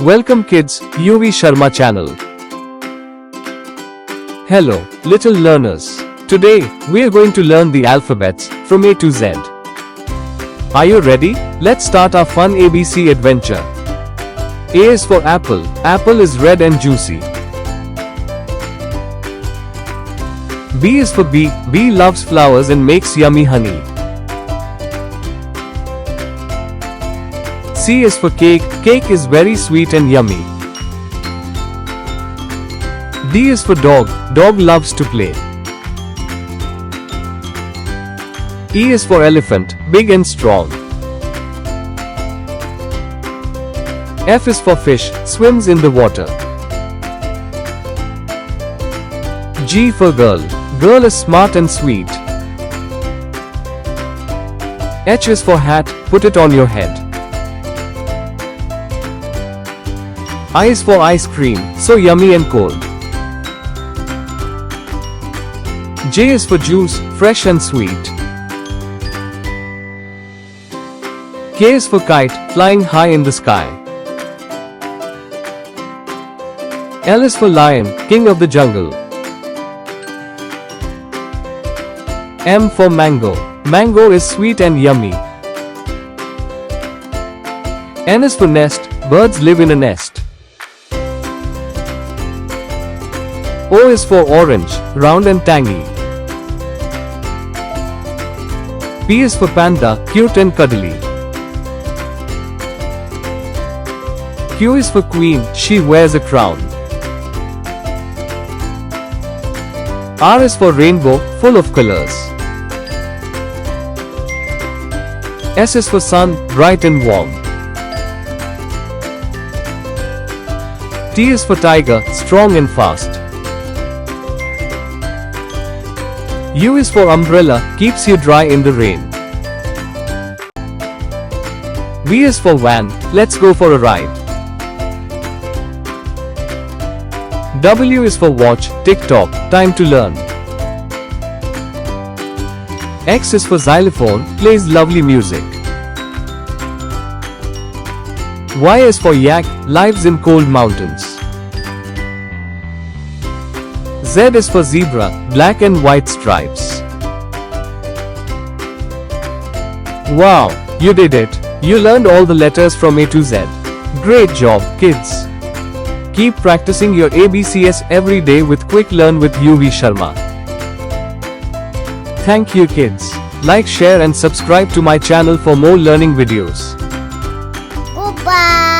Welcome kids, YuviSharma channel. Hello, little learners. Today, we are going to learn the alphabets from A to Z. Are you ready? Let's start our fun ABC adventure. A is for apple. Apple is red and juicy. B is for bee. Bee loves flowers and makes yummy honey. C is for cake. Cake is very sweet and yummy. D is for dog. Dog loves to play. E is for elephant. Big and strong. F is for fish. Swims in the water. G for girl. Girl is smart and sweet. H is for hat. Put it on your head. I is for ice cream, so yummy and cold. J is for juice, fresh and sweet. K is for kite, flying high in the sky. L is for lion, king of the jungle. M for mango. Mango is sweet and yummy. N is for nest, birds live in a nest. O is for orange, round and tangy. P is for panda, cute and cuddly. Q is for queen, she wears a crown. R is for rainbow, full of colors. S is for sun, bright and warm. T is for tiger, strong and fast. U is for umbrella, keeps you dry in the rain. V is for van, let's go for a ride. W is for watch, tick-tock, time to learn. X is for xylophone, plays lovely music. Y is for yak, lives in cold mountains. Z is for zebra, black and white stripes. Wow, you did it! You learned all the letters from A to Z. Great job, kids! Keep practicing your ABCs every day with Quick Learn with YuviSharma. Thank you kids. Like, share and subscribe to my channel for more learning videos. Goodbye.